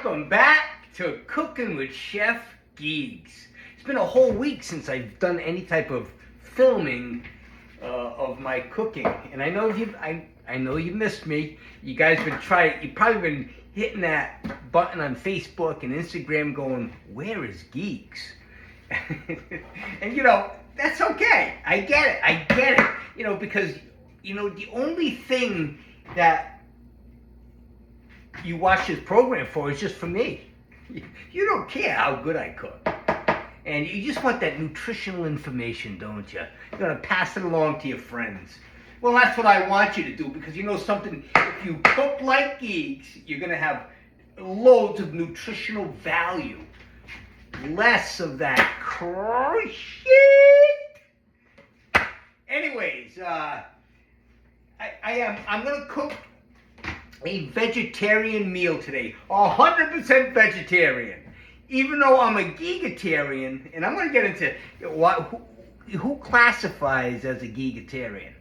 Welcome back to Cooking with Chef Geeks. It's been a whole week since I've done any type of filming of my cooking, and I know you missed me. You guys you've probably been hitting that button on Facebook and Instagram, going, "Where is Geeks?" And that's okay. I get it. Because the only thing that you watch this program for is just for me. You don't care how good I cook. And you just want that nutritional information, don't you? You're going to pass it along to your friends. Well, that's what I want you to do, because something, if you cook like Geeks, you're going to have loads of nutritional value. Less of that shit. Anyways, I'm going to cook a vegetarian meal today, 100% vegetarian. Even though I'm a gigatarian, and I'm going to get into who classifies as a gigatarian.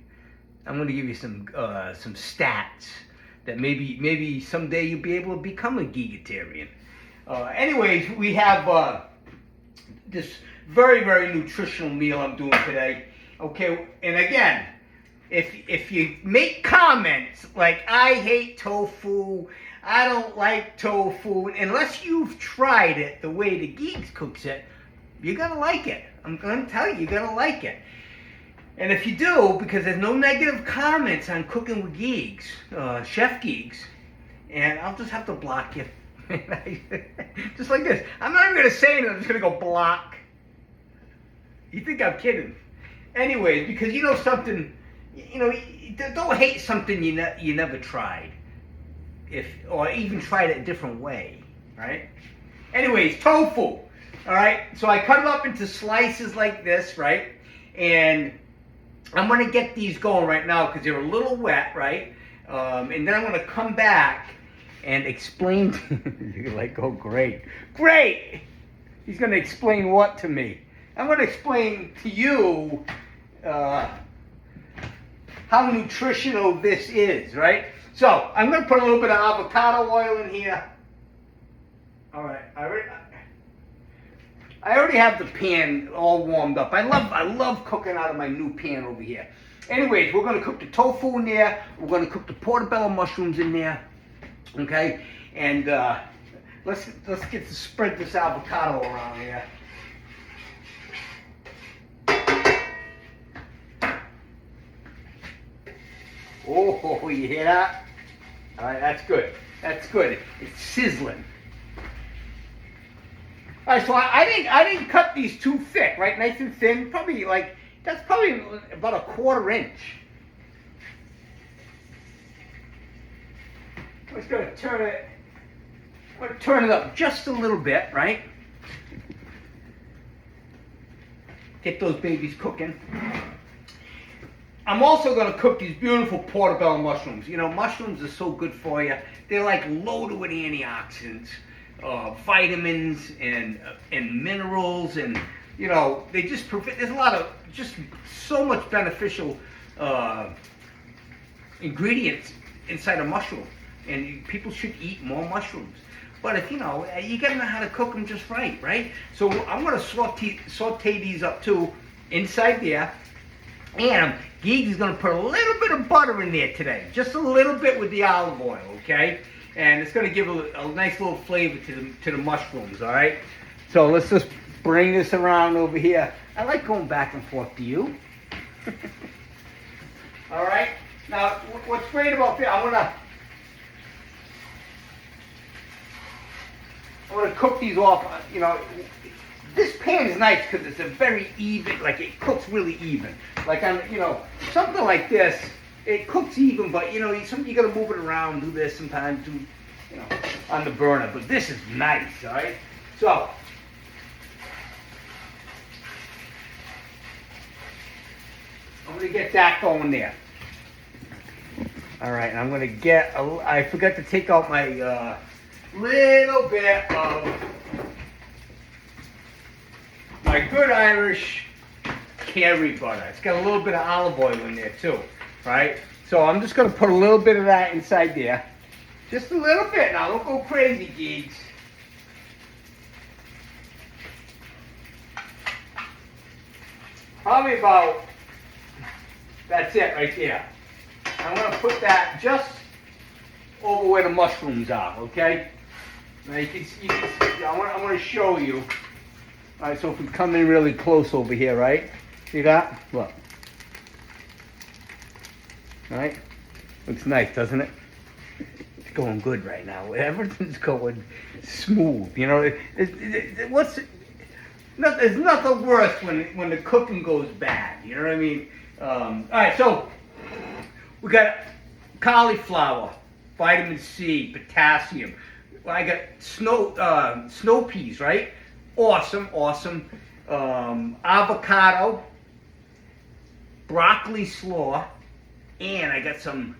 I'm going to give you some stats that maybe someday you'll be able to become a gigatarian. Anyways, we have this very, very nutritional meal I'm doing today. Okay, and again, if you make comments like, "I hate tofu, I don't like tofu," unless you've tried it the way the Geeks cooks it, you're going to like it. I'm going to tell you, you're going to like it. And if you do, because there's no negative comments on Cooking with Geeks, Chef Geeks, and I'll just have to block you. Just like this. I'm not even going to say anything, I'm just going to go block. You think I'm kidding. Anyways, because something, don't hate something you never tried. Or even tried it a different way, right? Anyways, tofu, all right? So I cut it up into slices like this, right? And I'm going to get these going right now because they're a little wet, right? And then I'm going to come back and explain. You're like, "Oh, great. He's going to explain what to me?" I'm going to explain to you how nutritional this is, right? So, I'm going to put a little bit of avocado oil in here. All right, I already have the pan all warmed up. I love cooking out of my new pan over here. Anyways, we're going to cook the tofu in there. We're going to cook the portobello mushrooms in there. Okay? And let's spread this avocado around here. Oh, you hear that? All right, that's good. It's sizzling. All right, so I didn't cut these too thick, right? Nice and thin. That's probably about a 1/4 inch. I'm just gonna turn it up just a little bit, right? Get those babies cooking. I'm also going to cook these beautiful portobello mushrooms. Mushrooms are so good for you. They're like loaded with antioxidants, vitamins, and minerals, and they just there's a lot of just so much beneficial ingredients inside a mushroom, and people should eat more mushrooms. But if you got to know how to cook them just right? So I'm going to saute these up too inside there. And Geeks is going to put a little bit of butter in there today. Just a little bit with the olive oil, okay? And it's going to give a nice little flavor to the mushrooms, all right? So let's just bring this around over here. I like going back and forth to you. All right? Now, what's great about this, I'm going to cook these off, This pan is nice because it's a very even, it cooks really even. Like on, something like this, it cooks even, but you got to move it around, do this sometimes, on the burner. But this is nice, all right? So, I'm going to get that going there. All right, and I'm going to I forgot to take out my little bit of my good Irish Kerry butter. It's got a little bit of olive oil in there too, right? So I'm just going to put a little bit of that inside there. Just a little bit now. Don't go crazy, Geeks. probably about, that's it right there. I'm going to put that just over where the mushrooms are, okay? Now you can see, I'm going to show you. All right, so if we come in really close over here, right? See that? Look. All right? Looks nice, doesn't it? It's going good right now. Everything's going smooth. You know, there's nothing worse when the cooking goes bad. You know what I mean? All right, so we got cauliflower, vitamin C, potassium. I got snow peas, right? Awesome. Avocado, broccoli slaw, and I got some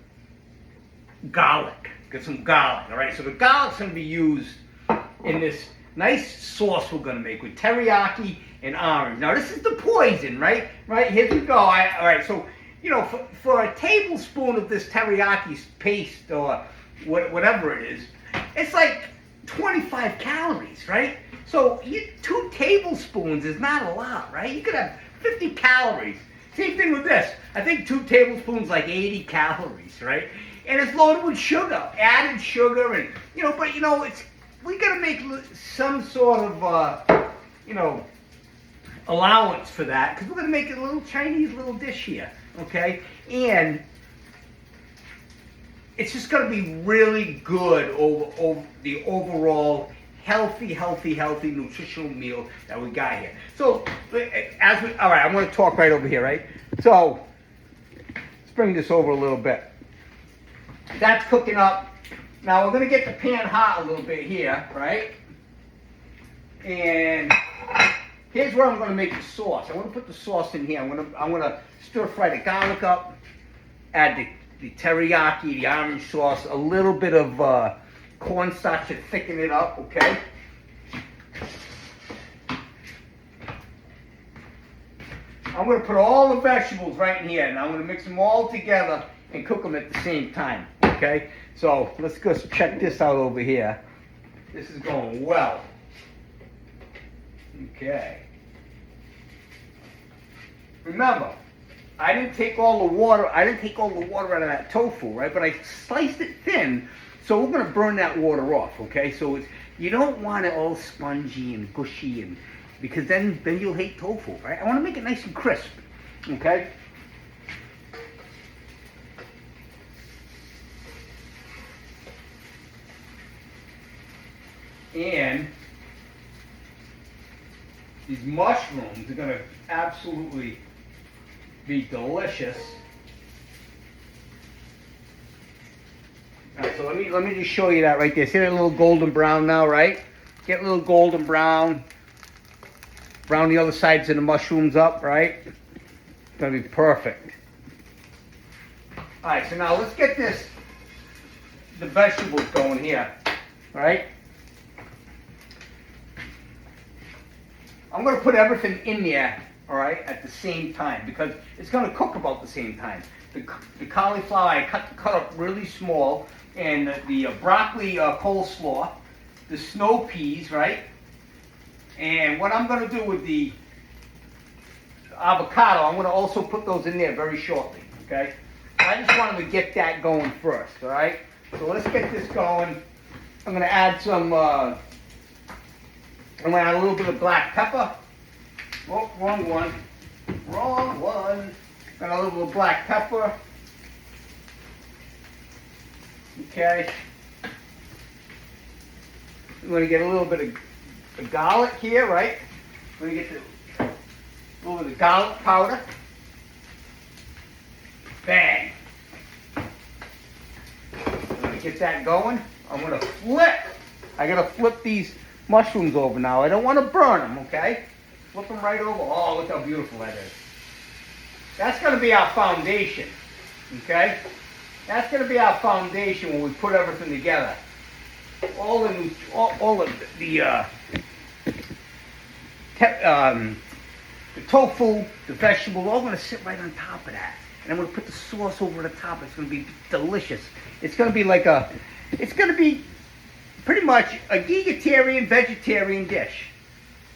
garlic. All right, so the garlic's going to be used in this nice sauce we're going to make with teriyaki and orange. Now, this is the poison, right? Here we go. All right, so, you know, for a tablespoon of this teriyaki paste or whatever it is, it's like 25 calories, right? So 2 tablespoons is not a lot, right? You could have 50 calories. Same thing with this. I think 2 tablespoons like 80 calories, right? And it's loaded with sugar, added sugar, and but we gotta make some sort of allowance for that because we're gonna make it a little Chinese little dish here, okay? And it's just gonna be really good over the overall healthy nutritional meal that we got here. So all right, I'm going to talk right over here, right? So let's bring this over a little bit. That's cooking up. Now we're going to get the pan hot a little bit here, right? And here's where I'm going to make the sauce. I want to put the sauce in here. I'm going to stir fry the garlic up, add the teriyaki, the orange sauce, a little bit of cornstarch to thicken it up, okay? I'm going to put all the vegetables right in here, and I'm going to mix them all together and cook them at the same time, okay? So let's go check this out over here. This is going well. Okay. Remember, I didn't take all the water out of that tofu, right? But I sliced it thin. So we're going to burn that water off, okay? So you don't want it all spongy and gushy, because then you'll hate tofu, right? I want to make it nice and crisp, okay? And these mushrooms are going to absolutely be delicious. All right, so let me just show you that right there. See that little golden brown now, right? Get a little golden brown. Brown the other sides of the mushrooms up, right? It's gonna be perfect. All right, so now let's get the vegetables going here, all right? I'm gonna put everything in there, all right, at the same time because it's gonna cook about the same time. The cauliflower I cut up really small, and the broccoli coleslaw, the snow peas, right? And what I'm going to do with the avocado, I'm going to also put those in there very shortly, okay? I just wanted to get that going first, all right? So let's get this going. I'm going to add some, I'm going to add a little bit of black pepper. Oh, wrong one. Got a little bit of black pepper. Okay. I'm going to get a little bit of garlic here, right? I'm going to get a little bit of garlic powder. Bang. I'm going to get that going. I'm going to flip. I got to flip these mushrooms over now. I don't want to burn them, okay? Flip them right over. Oh, look how beautiful that is. That's going to be our foundation, okay? That's going to be our foundation when we put everything together. All of the tofu, the vegetables, all going to sit right on top of that. And I'm going to put the sauce over the top. It's going to be delicious. It's going to be it's going to be pretty much a vegetarian dish.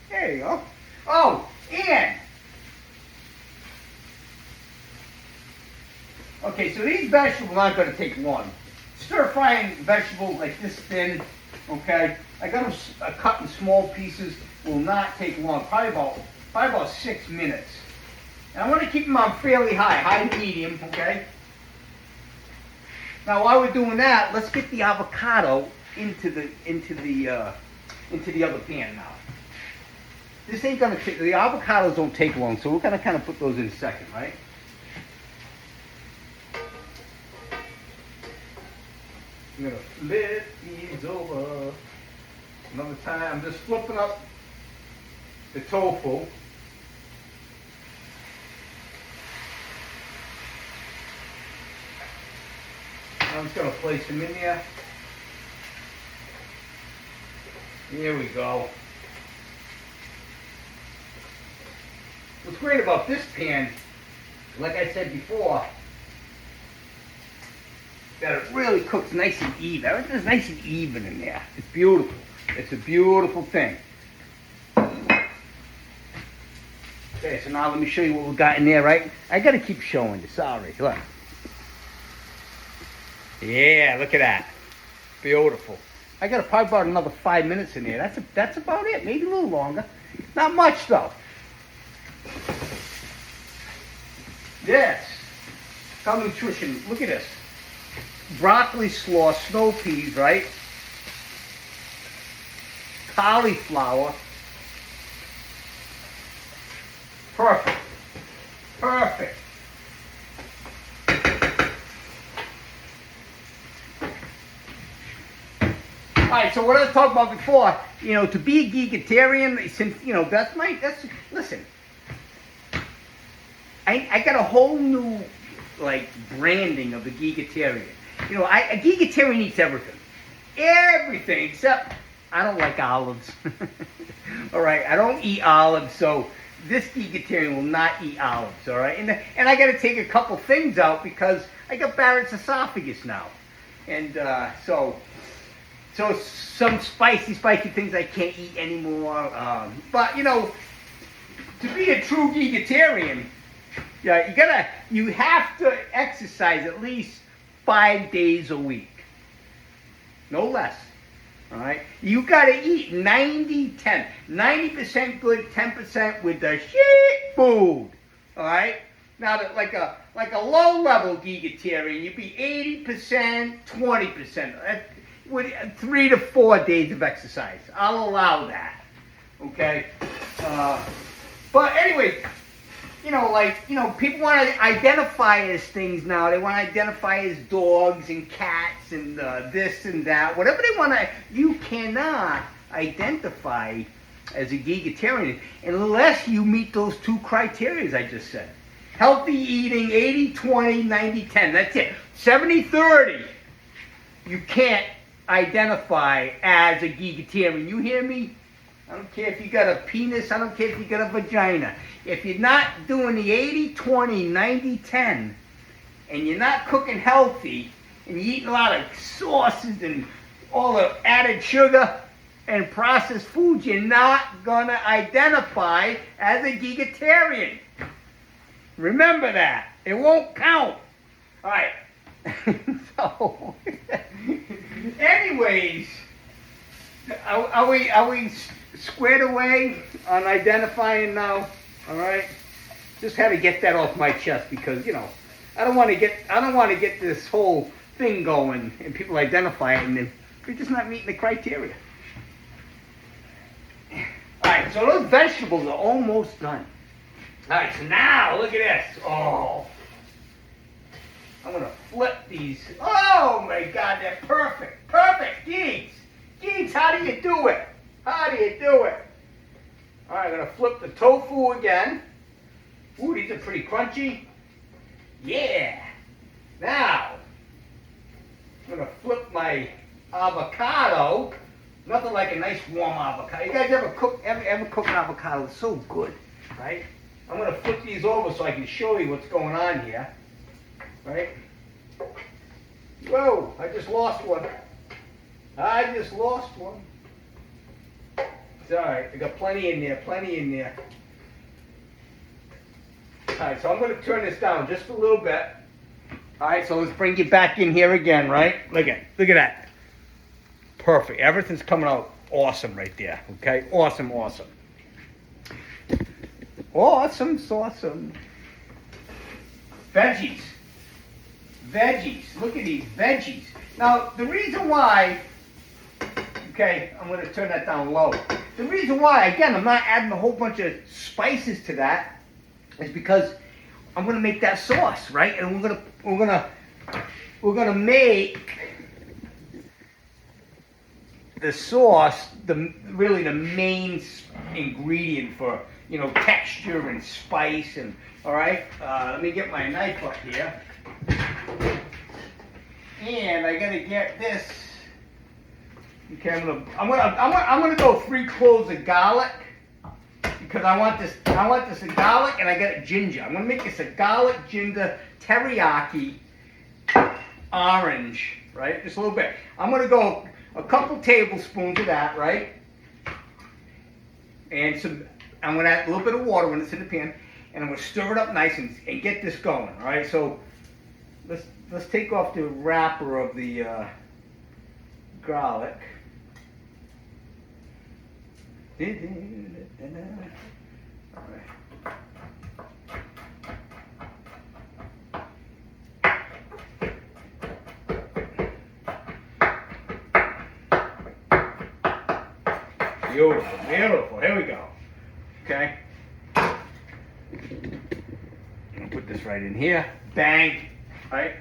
There you go. Oh, and Okay, so these vegetables aren't going to take long. Stir frying vegetables like this thin, okay? I got them cut in small pieces. Will not take long. Probably about 6 minutes. And I want to keep them on fairly high to medium, okay? Now while we're doing that, let's get the avocado into the other pan now. This ain't gonna take, the avocados don't take long, so we're gonna kind of put those in a second, right? I'm gonna flip these over. Another time, I'm just flipping up the tofu. I'm just gonna place them in there. Here we go. What's great about this pan, like I said before, that it really cooks nice and even. Everything's nice and even in there. It's beautiful. It's a beautiful thing. Okay, so now let me show you what we got in there, right? I gotta keep showing you. Sorry. Look. Yeah, look at that. Beautiful. I got probably about another 5 minutes in there. That's about it. Maybe a little longer. Not much though. Yes. How nutrition. Look at this. Broccoli slaw, snow peas, right? Cauliflower. Perfect. Perfect. All right, so what I was talking about before, to be a vegetarian, since, listen, I got a whole new, branding of a vegetarian. A vegetarian eats everything. Everything, except I don't like olives. All right, I don't eat olives, so this vegetarian will not eat olives, all right? And I got to take a couple things out because I got Barrett's esophagus now. And so some spicy things I can't eat anymore. But to be a true vegetarian, you have to exercise at least 5 days a week, no less. All right, you got to eat 90-10, 90% good, 10% with the shit food. All right. Now, like a low-level vegetarian, you'd be 80%, 20%. With 3 to 4 days of exercise. I'll allow that. Okay? But anyway, people want to identify as things now. They want to identify as dogs and cats and this and that. Whatever they want to, you cannot identify as a vegetarian unless you meet those 2 criteria I just said. Healthy eating, 80-20, 90-10. That's it. 70-30. You can't identify as a vegetarian. You hear me? I don't care if you got a penis. I don't care if you got a vagina. If you're not doing the 80-20, 90-10, and you're not cooking healthy, and you're eating a lot of sauces and all the added sugar and processed foods, you're not going to identify as a vegetarian. Remember that. It won't count. All right. So, anyways, are we squared away on identifying now? All right. Just had to get that off my chest because I don't want to get this whole thing going and people identify it and then they're just not meeting the criteria. All right. So those vegetables are almost done. All right. So now look at this. Oh. I'm going to flip these. Oh, my God, they're perfect. Perfect. Geeks, how do you do it? How do you do it? All right, I'm going to flip the tofu again. Ooh, these are pretty crunchy. Yeah. Now, I'm going to flip my avocado. Nothing like a nice warm avocado. You guys ever cook an avocado? It's so good, right? I'm going to flip these over so I can show you what's going on here. Right? Whoa, I just lost one. It's all right. I got plenty in there. All right, so I'm going to turn this down just a little bit. All right, so let's bring you back in here again, right? Look at that. Perfect. Everything's coming out awesome right there. Okay, awesome. Awesome. Veggies. Look at these veggies. Now, the reason why, okay, I'm going to turn that down low. The reason why, again, I'm not adding a whole bunch of spices to that is because I'm going to make that sauce, right? And we're going to make the sauce really the main ingredient for, you know, texture and spice and, all right? Let me get my knife up here. And I gotta get this. Okay, I'm gonna go 3 cloves of garlic because I want this garlic, and I got ginger. I'm gonna make this a garlic ginger teriyaki orange, right? Just a little bit. I'm gonna go a couple tablespoons of that, right? And I'm gonna add a little bit of water when it's in the pan, and I'm gonna stir it up nice and get this going. All right, so let's take off the wrapper of the garlic. All right. Beautiful. Here we go. Okay. I'm gonna put this right in here. Bang. Right.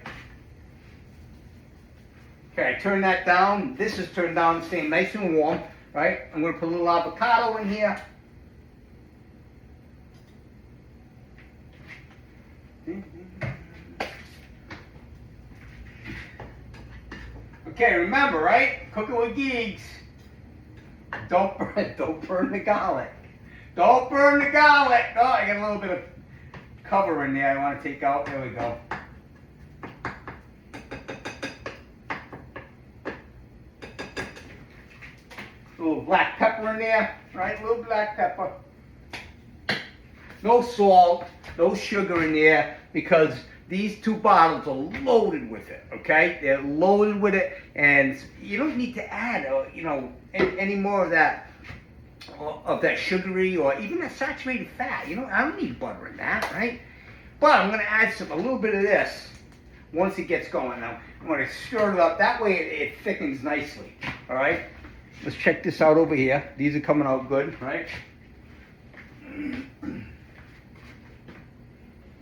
Okay, turn that down. This is turned down, staying nice and warm. Right. I'm gonna put a little avocado in here. Okay, remember, right? Cooking with geeks. Don't burn the garlic. Don't burn the garlic. Oh, I got a little bit of cover in there I want to take out. There we go. A little black pepper in there, right? A little black pepper. No salt, no sugar in there because these 2 bottles are loaded with it, okay? They're loaded with it, and you don't need to add, any more of that sugary or even that saturated fat. You know, I don't need butter in that, right? But I'm going to add a little bit of this once it gets going. Now, I'm going to stir it up. That way it thickens nicely, all right? Let's check this out over here. These are coming out good, right?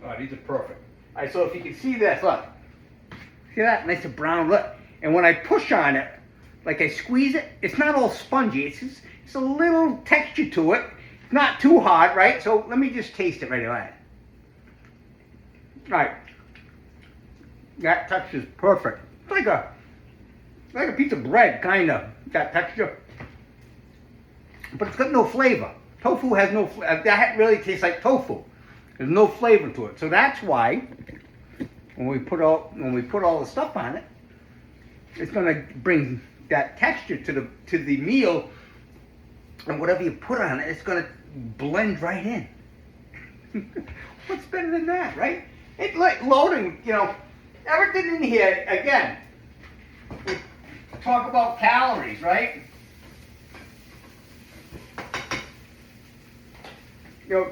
Oh, these are perfect. All right, so if you can see this, look. See that? Nice and brown, look. And when I push on it, like I squeeze it, it's not all spongy. It's a little texture to it. It's not too hard, right? So let me just taste it right away. All right. That texture is perfect. It's like a piece of bread, kind of, that texture. But it's got no flavor. Tofu has no flavor. That really tastes like tofu. There's no flavor to it. So that's why when we put all the stuff on it, it's going to bring that texture to the meal, and whatever you put on it, it's going to blend right in. What's better than that, right? It's like loading, everything in here. Again, we talk about calories, right?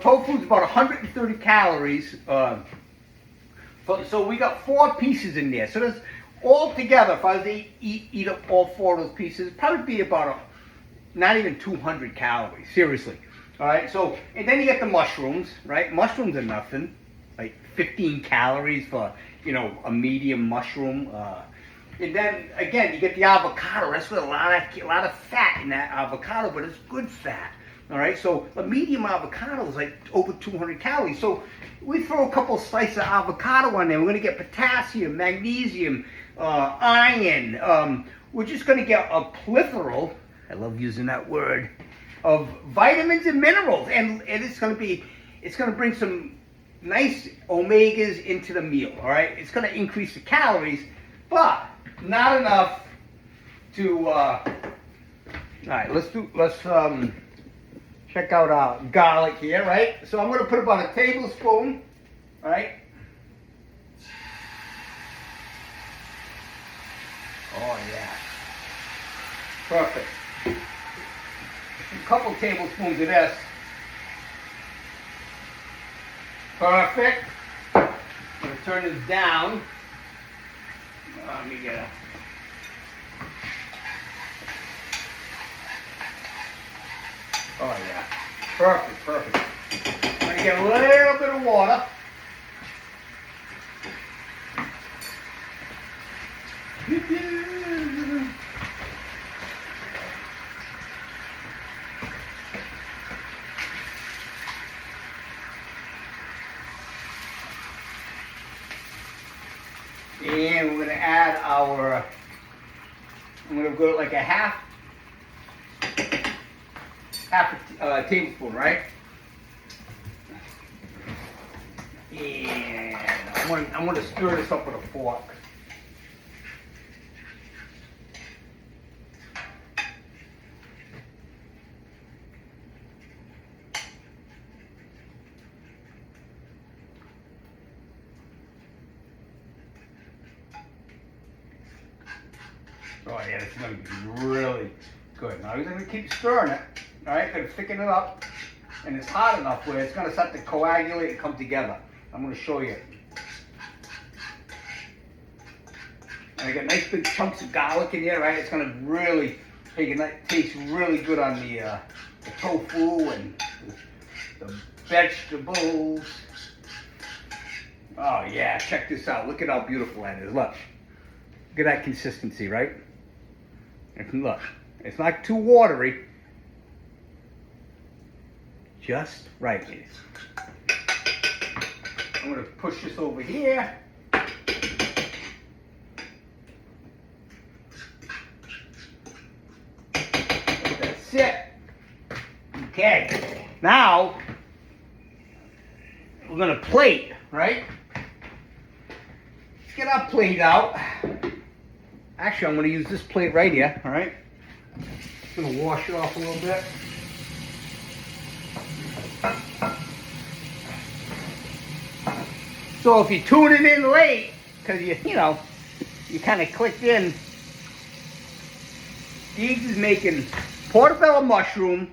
Tofu's about 130 calories. So we got 4 pieces in there. So there's all together, if I was to eat up all 4 of those pieces, it'd probably be about not even 200 calories. Seriously. All right. So, and then you get the mushrooms, right? Mushrooms are nothing. Like 15 calories for, a medium mushroom. And then again, you get the avocado. That's with a lot of fat in that avocado, but it's good fat. All right, so a medium avocado is like over 200 calories. So we throw a couple slices of avocado on there. We're going to get potassium, magnesium, iron. We're just going to get a plethora, I love using that word, of vitamins and minerals. And it's going to bring some nice omegas into the meal. All right, it's going to increase the calories, but not enough to. All right, let's check out our garlic here, right? So I'm going to put about a tablespoon, right? Oh yeah. Perfect. A couple tablespoons of this. Perfect. I'm going to turn this down. Let me get a... Oh yeah. Perfect, perfect. I'm going to get a little bit of water. And we're going to add our, I'm going to go like a half a tablespoon, right? And I'm going to stir this up with a fork. Oh yeah, it's going to be really good. Now you're going to keep stirring it, all right? Going to thicken it up, and it's hot enough where it's going to start to coagulate and come together. I'm going to show you. And I got nice big chunks of garlic in here, right? It's going to really taste really good on the tofu and the vegetables. Oh yeah, check this out. Look at how beautiful that is. Look at that consistency, right? And look, it's not too watery. Just right. I'm going to push this over here. That's it. Okay. Now, we're going to plate, right? Let's get our plate out. Actually, I'm going to use this plate right here, all right? Just going to wash it off a little bit. So if you're tuning in late, because you kind of clicked in, Deegs is making portobello mushroom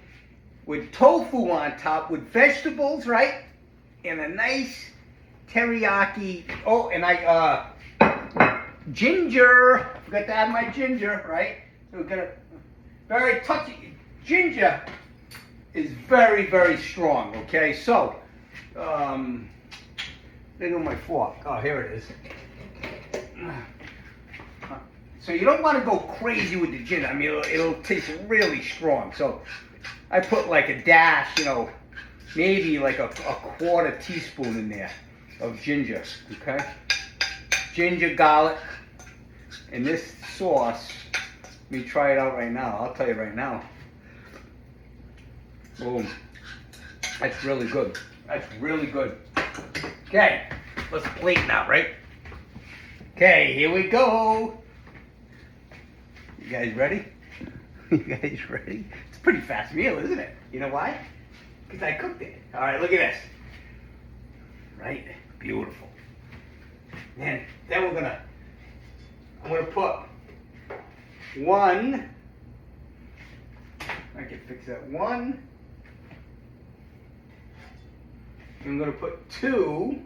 with tofu on top with vegetables, right? And a nice teriyaki. Oh, and ginger. I forgot to add my ginger, right? So we're gonna very touchy. Ginger is very, very strong. Okay, so there go my fork. Oh, here it is. So you don't want to go crazy with the ginger. I mean, it'll taste really strong. So I put like a dash, maybe like a quarter teaspoon in there of ginger. Okay, ginger, garlic. And this sauce, let me try it out right now. I'll tell you right now. Boom. That's really good. That's really good. Okay, let's plate now, right? Okay, here we go. You guys ready? You guys ready? It's a pretty fast meal, isn't it? You know why? Because I cooked it. All right, look at this. Right? Beautiful. And then I'm gonna put one. I can fix that one. I'm gonna put two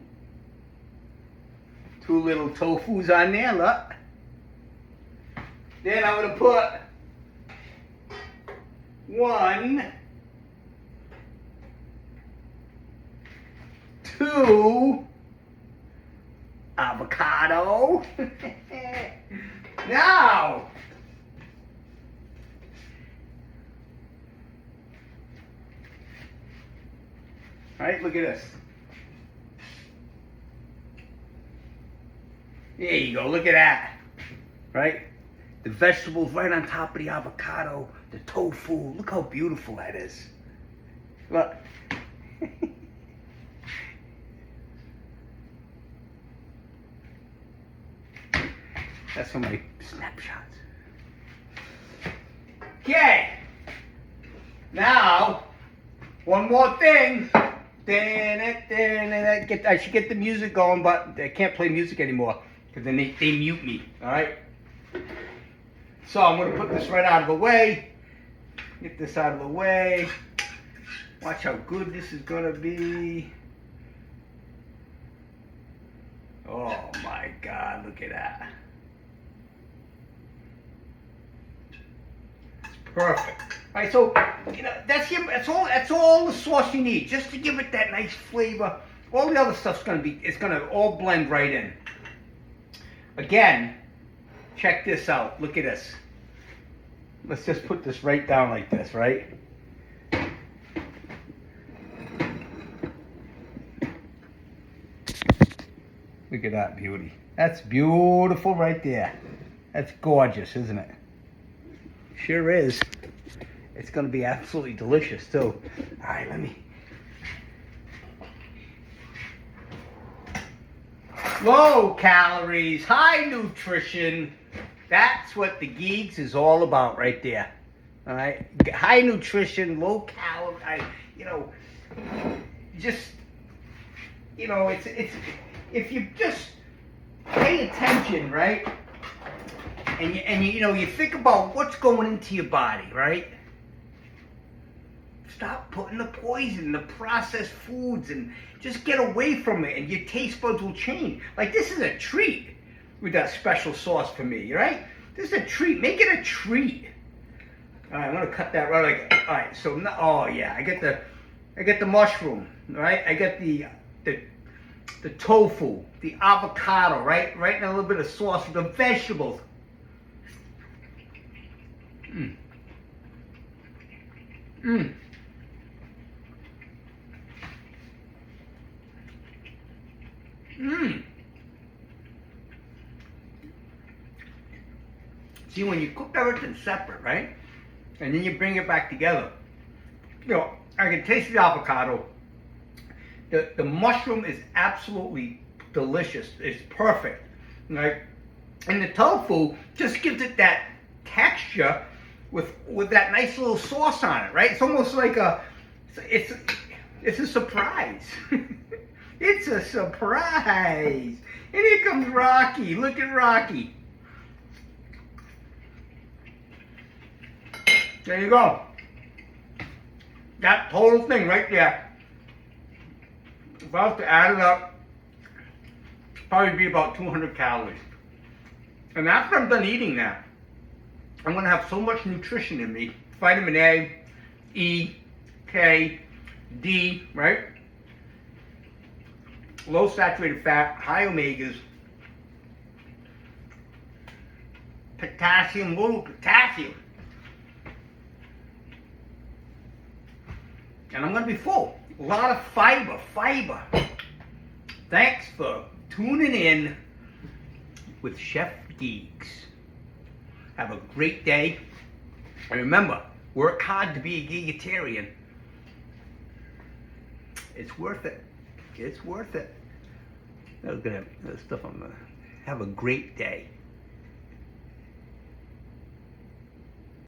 little tofus on there. Look. Then I'm gonna put two avocado. Now, all right, look at this. There you go, look at that, right? The vegetables right on top of the avocado, the tofu. Look how beautiful that is. Look. That's for my snapshots. Okay. Now, one more thing. I should get the music going, but I can't play music anymore because then they mute me. All right. So I'm gonna put this right out of the way. Get this out of the way. Watch how good this is gonna be. Oh my God, look at that. It's perfect. All right, so that's all the sauce you need, just to give it that nice flavor. All the other stuff's it's gonna all blend right in. Again, check this out. Look at this. Let's just put this right down like this, right? Look at that beauty. That's beautiful right there. That's gorgeous, isn't it? Sure is. It's going to be absolutely delicious, too. All right, let me... Low calories, high nutrition. That's what the Geeks is all about right there. All right? High nutrition, low calorie, just, it's if you just pay attention, right? And you think about what's going into your body, right? Stop putting the poison, the processed foods, and just get away from it, and your taste buds will change. Like, this is a treat with that special sauce for me, right? This is a treat. Make it a treat. All right, I'm gonna cut that right. All right, so now, oh yeah, I get the mushroom, right? I get the tofu, the avocado, right? Right, and a little bit of sauce with the vegetables. Mmm. Mmm. Mmm. See, when you cook everything separate, right? And then you bring it back together, I can taste the avocado. The mushroom is absolutely delicious. It's perfect, right? And the tofu just gives it that texture with that nice little sauce on it, right? It's almost like it's a surprise. It's a surprise. And here comes Rocky. Look at Rocky. There you go. That total thing right there. If I was to add it up, it'd probably be about 200 calories. And after I'm done eating that, I'm going to have so much nutrition in me. Vitamin A, E, K, D, right? Low saturated fat, high omegas, potassium, little potassium. And I'm going to be full. A lot of fiber. Thanks for tuning in with Chef Geeks. Have a great day. And remember, work hard to be a vegetarian. It's worth it. It's worth it. Look at that stuff. Have a great day.